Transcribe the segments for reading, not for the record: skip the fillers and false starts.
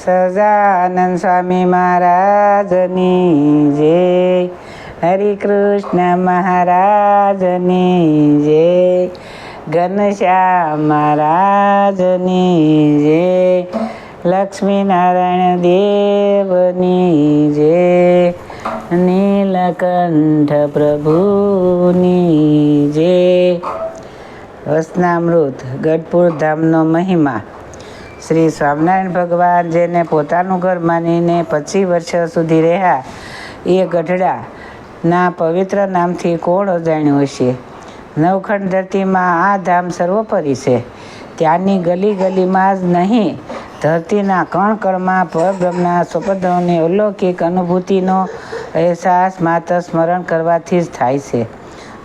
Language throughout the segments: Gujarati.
સહજાનંદ સ્વામી મહારાજની જય, હરિકૃષ્ણ મહારાજની જય, ઘનશ્યામ મહારાજની જય, લક્ષ્મીનારાયણ દેવની જય, નીલકંઠ પ્રભુની જય. વચનામૃત. ગઢપુર ધામનો મહિમા. શ્રી સ્વામિનારાયણ ભગવાન જેને પોતાનું ઘર માનીને 25 વર્ષ સુધી રહ્યા એ ગઢડાના પવિત્ર નામથી કોણ અજાણ્યું હશે? નવખંડ ધરતીમાં આ ધામ સર્વોપરી છે. ત્યાંની ગલી ગલીમાં જ નહીં, ધરતીના કણ કણમાં પરબ્રહ્મના સ્વપદોની અલૌકિક અનુભૂતિનો અહેસાસ માત્ર સ્મરણ કરવાથી જ થાય છે.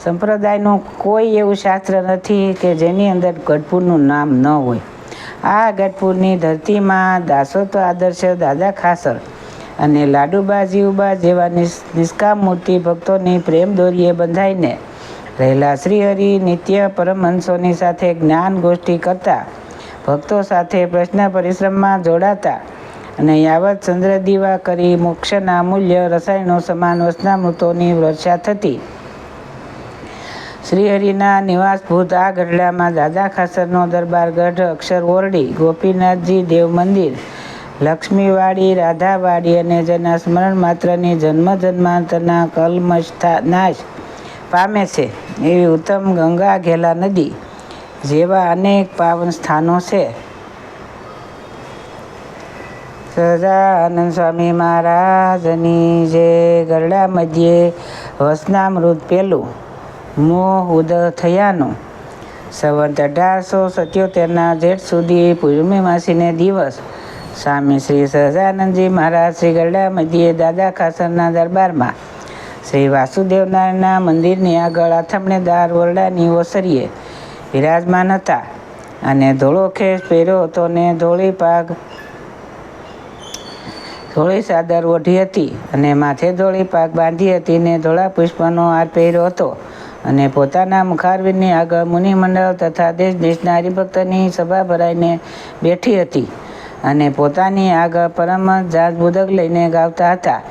સંપ્રદાયનું કોઈ એવું શાસ્ત્ર નથી કે જેની અંદર ગઢપુરનું નામ ન હોય. આ ગઢપુરની ધરતીમાં દાસોત્વ આદર્શ દાદા ખાસર અને લાડુબા જીવબા જેવા નિષ્કામ મૂર્તિ ભક્તોની પ્રેમ દોરીએ બંધાઈને રહેલા શ્રીહરિ નિત્ય પરમહંસોની સાથે જ્ઞાન ગોષ્ઠી કરતા, ભક્તો સાથે પ્રશ્ન પરિશ્રમમાં જોડાતા અને યાવત ચંદ્ર દીવા કરી મોક્ષના અમૂલ્ય રસાયણો સમાન વચનામૃતોની વર્ષા થતી. શ્રીહરિના નિવાસભૂત આ ગઢડામાં દાદા ખાસરનો દરબાર ગઢ, અક્ષર ઓરડી, ગોપીનાથજી દેવ મંદિર, લક્ષ્મીવાડી, રાધાવાડી અને જેના સ્મરણ માત્રની જન્મ જન્માંતરના કલ્મશ નાશ પામે છે એવી ઉત્તમ ગંગા ઘેલા નદી જેવા અનેક પાવન સ્થાનો છે. સહજાનંદ સ્વામી મહારાજની જય. ગરડા મધ્યે વચનામૃત. પહેલું. મોહ ઉદય થયાનું. સંવત 1877ના જેઠ સુધી પૂર્ણિમાસીને દિવસ સ્વામી શ્રી સહજાનંદજી મહારાજ શ્રી ગરડા મધ્યે દાદા ખાસરના દરબારમાં શ્રી વાસુદેવનારાયણના મંદિરની આગળ આથમણેદાર ઓરડાની ઓસરીએ વિરાજમાન હતા અને ધોળો ખેસ પહેર્યો હતો ને ધોળી ચાદર ઓઢી હતી અને માથે ધોળી પાગ બાંધી હતી ને ધોળા પુષ્પનો હાર પહેર્યો હતો અને પોતાના મુખારવિંદની આગળ મુનિમંડળ તથા દેશ દેશના હરિભક્તની સભા ભરાઈને બેઠી હતી અને પોતાની આગળ પરમ જાજબુદક લઈને ગાવતા હતા.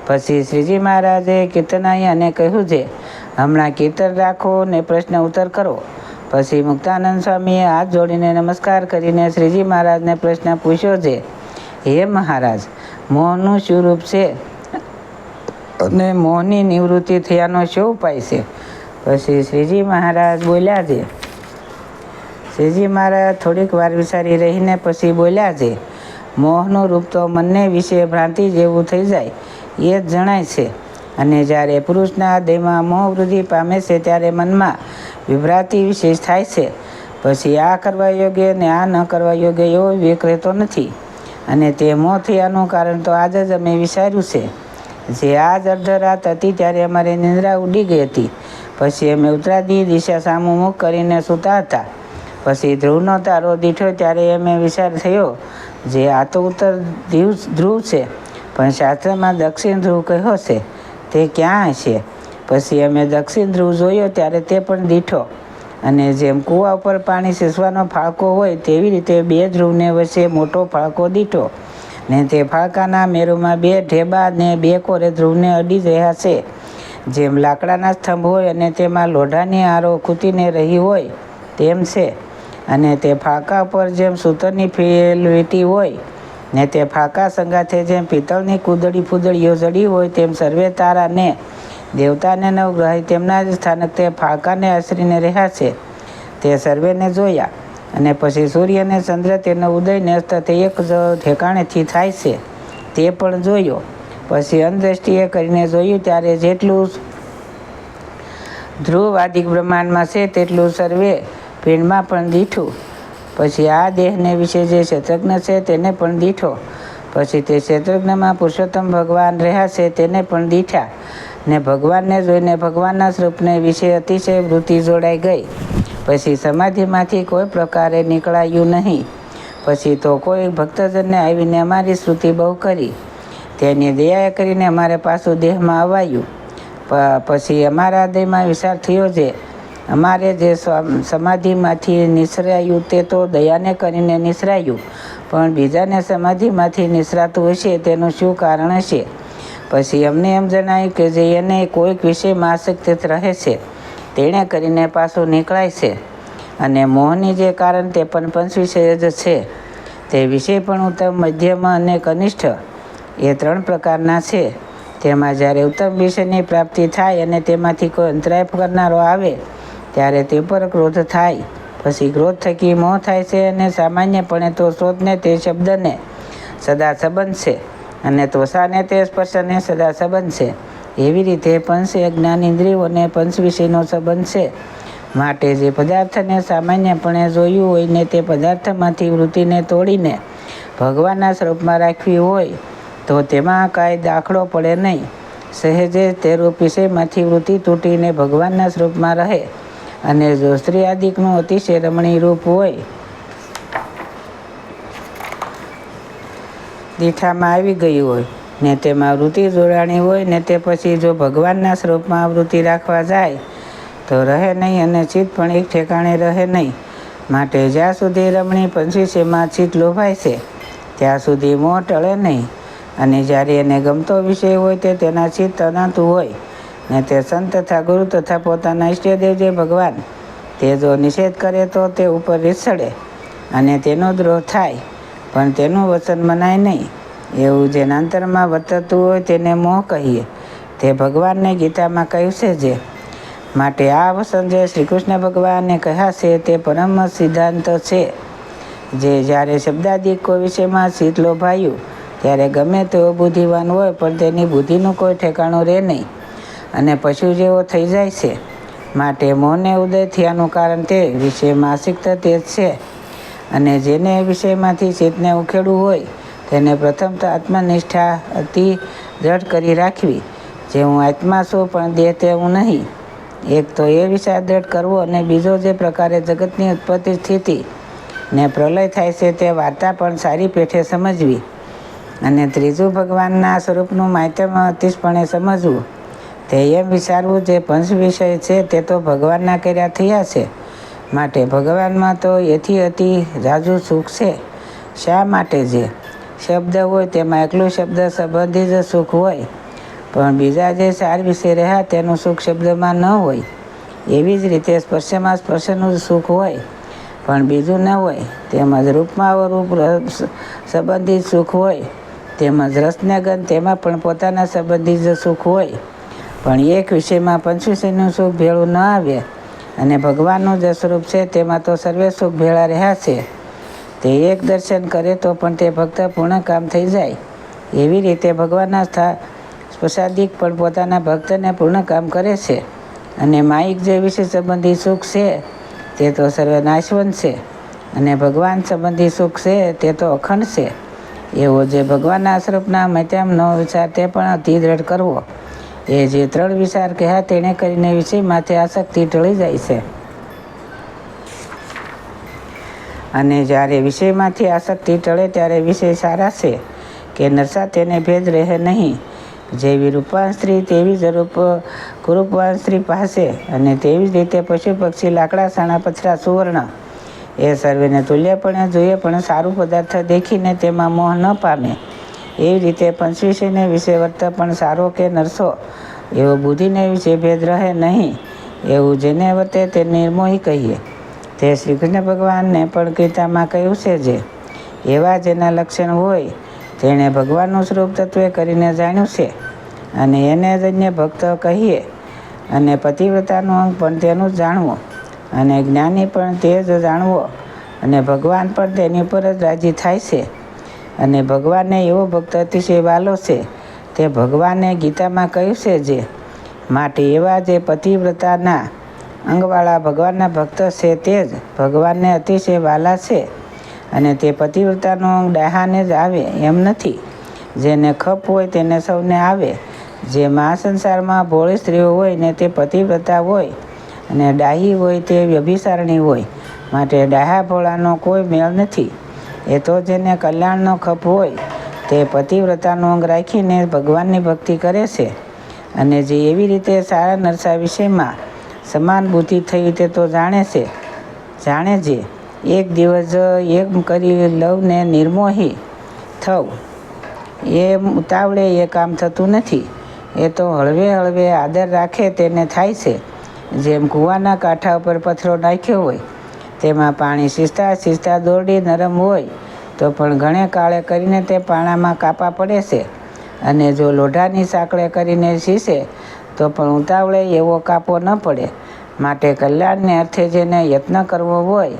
પછી શ્રીજી મહારાજે કીર્તનાયાને કહ્યું છે, હમણાં કીર્તન રાખો ને પ્રશ્ન ઉત્તર કરો. પછી મુક્તાનંદ સ્વામીએ હાથ જોડીને નમસ્કાર કરીને શ્રીજી મહારાજને પ્રશ્ન પૂછ્યો છે, હે મહારાજ, મોહનું શું રૂપ છે અને મોહની નિવૃત્તિ થયાનો શું ઉપાય છે? પછી શ્રીજી મહારાજ બોલ્યા છે. શ્રીજી મહારાજ થોડીક વાર વિચારી રહીને પછી બોલ્યા છે, મોહનું રૂપ તો મનને વિશે ભ્રાંતિ જેવું થઈ જાય એ જ જણાય છે. અને જ્યારે પુરુષના દેહમાં મોહ વૃદ્ધિ પામે છે ત્યારે મનમાં વિભ્રાંતિ વિશેષ થાય છે. પછી આ કરવા યોગ્ય ને આ ન કરવા યોગ્ય એવો વિવેક રહેતો નથી. અને તે મોહ થયાનું કારણ તો આજ જ અમે વિચાર્યું છે. જે આજ અર્ધરાત હતી ત્યારે અમારી નિંદ્રા ઉડી ગઈ હતી. પછી અમે ઉત્તરાદી દિશા સામું મુખ કરીને સૂતા હતા. પછી ધ્રુવનો તારો દીઠો ત્યારે અમે વિચાર થયો, જે આ તો ઉત્તર ધ્રુવ છે, પણ શાસ્ત્રમાં દક્ષિણ ધ્રુવ કહ્યો છે, તે ક્યાં હશે? પછી અમે દક્ષિણ ધ્રુવ જોયો ત્યારે તે પણ દીઠો. અને જેમ કૂવા ઉપર પાણી સીંચવાનો ફાળકો હોય તેવી રીતે 2 ધ્રુવને વચ્ચે મોટો ફાળકો દીઠો ને તે ફાળકાના મેરુમાં 2 ઢેબા ને 2 કોરે ધ્રુવને અડી રહ્યા છે. જેમ લાકડાના સ્તંભ હોય અને તેમાં લોઢાની આરો ખૂટીને રહી હોય તેમ છે. અને તે ફાળકા પર જેમ સૂતરની વીંટી હોય ને તે ફાળકા સંગાથે જેમ પિત્તળની ફૂદડીઓ જડી હોય તેમ સર્વે તારા ને દેવતાને નવગ્રહ તેમના જ સ્થાનક તે ફાળકાને આશરીને રહ્યા છે તે સર્વેને જોયા. અને પછી સૂર્ય અને ચંદ્ર તેનો ઉદય ને અસ્ત તે એક જ ઠેકાણેથી થાય છે તે પણ જોયો. પછી અંધદ્રષ્ટિએ કરીને જોયું ત્યારે જેટલું ધ્રુવ આદિક બ્રહ્માંડમાં છે તેટલું સર્વે પિંડમાં પણ દીઠું. પછી આ દેહને વિશે જે ક્ષેત્રજ્ઞ છે તેને પણ દીઠો. પછી તે ક્ષેત્રજ્ઞમાં પુરુષોત્તમ ભગવાન રહ્યા છે તેને પણ દીઠા. ને ભગવાનને જોઈને ભગવાનના સ્વરૂપને વિશે અતિશય વૃત્તિ જોડાઈ ગઈ. પછી સમાધિમાંથી કોઈ પ્રકારે નીકળાયું નહીં. પછી તો કોઈ ભક્તજનને આવીને અમારી સ્તુતિ બહુ કરી. તેની દયા કરીને અમારે પાછું દેહમાં અવાયું. પછી અમારા હૃદયમાં વિચાર થયો છે, અમારે જે સમાધિમાંથી નિસરાયું તે તો દયાને કરીને નિસરાયું, પણ બીજાને સમાધિમાંથી નિસરાતું હશે તેનું શું કારણ હશે? પછી અમને એમ જણાયું કે જે એને કોઈક વિષયમાં આસક્ત રહે છે તેણે કરીને પાછું નીકળાય છે, અને મોહની જે કારણ તે પણ પંચ વિષય જ છે. તે વિષય પણ ઉત્તમ, મધ્યમ અને કનિષ્ઠ એ 3 પ્રકારના છે. તેમાં જ્યારે ઉત્તમ વિષયની પ્રાપ્તિ થાય અને તેમાંથી કોઈ અંતરાય કરનારો આવે ત્યારે તે પર ક્રોધ થાય. પછી ક્રોધ થકી મોહ થાય છે, અને સામાન્યપણે તો ક્રોધને તે શબ્દને સદા સંબંધ છે, અને તોષાને તે સ્પર્શને સદા સંબંધ છે. એવી રીતે પંચ જ્ઞાન ઇન્દ્રિયોને પંચ વિષયનો સંબંધ છે. માટે જે પદાર્થને સામાન્યપણે જોયું હોય ને તે પદાર્થમાંથી વૃત્તિને તોડીને ભગવાનના સ્વરૂપમાં રાખવી હોય તો તેમાં કાંઈ દાખલો પડે નહીં. સહેજે તે રૂપ વિષયમાંથી વૃત્તિ તૂટીને ભગવાનના સ્વરૂપમાં રહે, અને જો સ્ત્રી આદિકનું અતિશય રમણીય રૂપ હોય દીઠામાં આવી ગયું હોય ને તેમાં વૃત્તિ જોડાણી હોય ને તે પછી જો ભગવાનના સ્વરૂપમાં વૃત્તિ રાખવા જાય તો રહે નહીં, અને ચિત્ત પણ એક ઠેકાણે રહે નહીં. માટે જ્યાં સુધી રમણીય પંચવિષયમાં ચિત્ત લોભાય છે ત્યાં સુધી મોહ ટળે નહીં. અને જ્યારે એને ગમતો વિષય હોય તે તેના ચિત્ત તણાતું હોય ને તે સંત તથા ગુરુ તથા પોતાના ઈષ્ટદેવ જે ભગવાન તે જો નિષેધ કરે તો તે ઉપર રીસડે અને તેનો દ્રોહ થાય, પણ તેનું વચન મનાય નહીં. એવું જેના અંતરમાં વર્તતું હોય તેને મોહ કહીએ. તે ભગવાનને ગીતામાં કહ્યું છે જે. માટે આ વચન જે શ્રી કૃષ્ણ ભગવાને કહ્યા છે તે પરમ સિદ્ધાંત છે. જે જ્યારે શબ્દાદિક કોઈ વિષયમાં ચિત્ત લોભાયું ત્યારે ગમે તેવો બુદ્ધિવાન હોય પણ તેની બુદ્ધિનું કોઈ ઠેકાણું રહે નહીં, અને પશુ જેવો થઈ જાય છે. માટે મોહને ઉદય થયાનું કારણ તે વિષયમાં આસક્ત તે જ છે. અને જેને વિષયમાંથી ચિત્તને ઉખેડવું હોય તેને પ્રથમ તો આત્મનિષ્ઠા અતિ દ્રઢ કરી રાખવી, જે હું આત્મા છું પણ દેહ તે હું નહીં. એક તો એ વિચાર દ્રઢ કરવો, અને બીજો જે પ્રકારે જગતની ઉત્પત્તિ સ્થિતિ ને પ્રલય થાય છે તે વાર્તા પણ સારી પેઠે સમજવી, અને ત્રીજું ભગવાનના સ્વરૂપનું માધ્યમ અતિશપણે સમજવું. તે એમ વિચારવું જે પંચ વિષય છે તે તો ભગવાનના કર્યા થયા છે, માટે ભગવાનમાં તો એથી અતિ ઝાઝું સુખ છે. શા માટે જે શબ્દ હોય તેમાં એકલું શબ્દ સંબંધી જ સુખ હોય, પણ બીજા જે 4 વિષય રહ્યા તેનું સુખ શબ્દમાં ન હોય. એવી જ રીતે સ્પર્શમાં સ્પર્શનું જ સુખ હોય પણ બીજું ન હોય. તેમજ રૂપમાં રૂપ સંબંધિત સુખ હોય, તેમજ રસને ગંધ તેમાં પણ પોતાના સંબંધી જ સુખ હોય, પણ એક વિષયમાં પંચવિષયનું સુખ ભેળું ન આવે. અને ભગવાનનું જે સ્વરૂપ છે તેમાં તો સર્વે સુખ ભેળા રહ્યા છે. તે એક દર્શન કરે તો પણ તે ભક્ત પૂર્ણ કામ થઈ જાય. એવી રીતે ભગવાનના સ્પર્શાદિક પણ પોતાના ભક્તને પૂર્ણ કામ કરે છે. અને માયિક જે વિષય સંબંધી સુખ છે તે તો સર્વે નાશવંત છે, અને ભગવાન સંબંધી સુખ છે તે તો અખંડ છે. એવો જે ભગવાનના સ્વરૂપના મધ્યમનો વિચાર તે પણ અતિ દ્રઢ કરવો. એ જે 3 વિચાર કહ્યા તેને કરીને વિષયમાંથી આસક્તિ ટળી જાય છે. અને જ્યારે વિષયમાંથી આસક્તિ ટળે ત્યારે વિષય સારા છે કે નરસા તેને ભેદ રહે નહીં. જેવી રૂપવાન સ્ત્રી તેવી જ કુરૂપવાન સ્ત્રી પાસે, અને તેવી જ રીતે પશુ પક્ષી લાકડા સાણા પથરા સુવર્ણ એ સર્વેને તુલ્યપણે જોઈએ પણ સારું પદાર્થ દેખીને તેમાં મોહ ન પામે. એવી રીતે પંચવિષયને વિષય વર્ત પણ સારો કે નરસો એવો બુદ્ધિને વિશે ભેદ રહે નહીં. એવું જેને વર્તે તે નિર્મોહી કહીએ. તે શ્રી કૃષ્ણ ભગવાનને પણ ગીતામાં કહ્યું છે જે. એવા જેના લક્ષણ હોય તેણે ભગવાનનું સ્વરૂપ તત્વે કરીને જાણ્યું છે, અને એને જ અન્ય ભક્ત કહીએ. અને પતિવ્રતાનું અંગ પણ તેનું જ જાણવું, અને જ્ઞાની પણ તે જ જાણવો, અને ભગવાન પણ તેની ઉપર જ રાજી થાય છે. અને ભગવાનને એવો ભક્ત અતિશય વાલો છે તે ભગવાને ગીતામાં કહ્યું છે જે. માટે એવા જે પતિવ્રતાના અંગવાળા ભગવાનના ભક્ત છે તે જ ભગવાનને અતિશય વાલા છે. અને તે પતિવ્રતાનું અંગ ડાહાને જ આવે એમ નથી. જેને ખપ હોય તેને સૌને આવે. જે મહાસંસારમાં ભોળી સ્ત્રીઓ હોય ને તે પતિવ્રતા હોય, અને ડાહી હોય તે વ્યભિચારણી હોય. માટે ડાહા ભોળાનો કોઈ મેળ નથી. એ તો જેને કલ્યાણનો ખપ હોય તે પતિવ્રતાનું અંગ રાખીને ભગવાનની ભક્તિ કરે છે. અને જે એવી રીતે સારા નરસા વિષયમાં સમાન બુદ્ધિ થઈ તે તો જાણે છે. એક દિવસ એમ કરી લવને નિર્મોહી થવું એ ઉતાવળે એ કામ થતું નથી. એ તો હળવે હળવે આદર રાખે તેને થાય છે. જેમ કૂવાના કાંઠા ઉપર પથ્થરો નાખ્યો હોય, તેમાં પાણી સિંચતા સિંચતા દોરડી નરમ હોય તો પણ ઘણે કાળે કરીને તે પાણામાં કાપા પડે છે. અને જો લોઢાની સાંકળે કરીને સીંચે તો પણ ઉતાવળે એવો કાપો ન પડે. માટે કલ્યાણને અર્થે જેને યત્ન કરવો હોય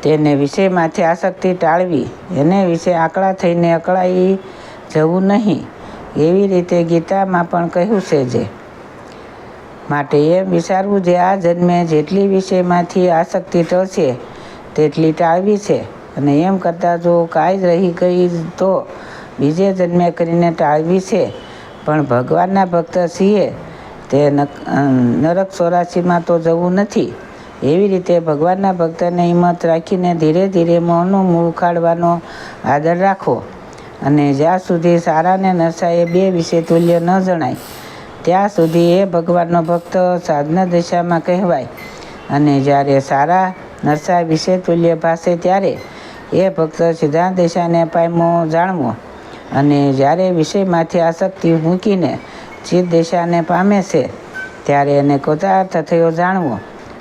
તેને વિષયમાંથી આસક્તિ ટાળવી, એને વિશે આકળા થઈને અકળાઈ જવું નહીં. એવી રીતે ગીતામાં પણ કહ્યું છે જે માટે એમ વિચારવું જે આ જન્મે જેટલી વિષયમાંથી આસક્તિ ટળશે તેટલી ટાળવી છે, અને એમ કરતાં જો કાંઈ રહી ગઈ તો બીજે જન્મે કરીને ટાળવી છે. પણ ભગવાનના ભક્ત છીએ તે નરક 84માં તો જવું નથી. એવી રીતે ભગવાનના ભક્તને હિંમત રાખીને ધીરે ધીરે મોહનું મૂળ ઉખાડવાનો આદર રાખવો. અને જ્યાં સુધી સારા ને નરસા એ બે વિશે તુલ્ય ન જણાય ત્યાં સુધી એ ભગવાનનો ભક્ત સાધના દશામાં કહેવાય. અને જ્યારે સારા નરસા વિશે તુલ્ય ભાસે ત્યારે એ ભક્ત સિદ્ધાંત દશાને પામ્યો જાણવો. અને જ્યારે વિષયમાંથી આસક્તિ મૂકીને ચિત્ત દશાને પામે છે ત્યારે એને કૃતાર્થ થયો જાણવો.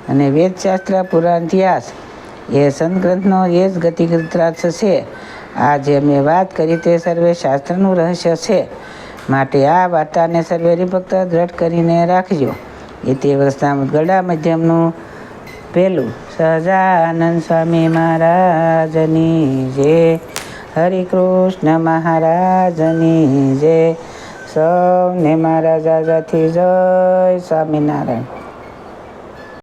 અને વેદશાસ્ત્ર પુરાણ ઇતિહાસ એ સંતગ્રંથનો એ જ ગતિગ્રંથ છે. આ જે મેં વાત કરી તે સર્વે શાસ્ત્રનું રહસ્ય છે. માટે આ વાર્તાને સર્વે હરિભક્ત દ્રઢ કરીને રાખજો. ઇતિ વૃષામૃત ગરડા મધ્યમનું પહેલું. સહજાનંદ સ્વામી મહારાજની જય. હરિકૃષ્ણ મહારાજની જય. સૌને મારા જાજાથી જય સ્વામિનારાયણ.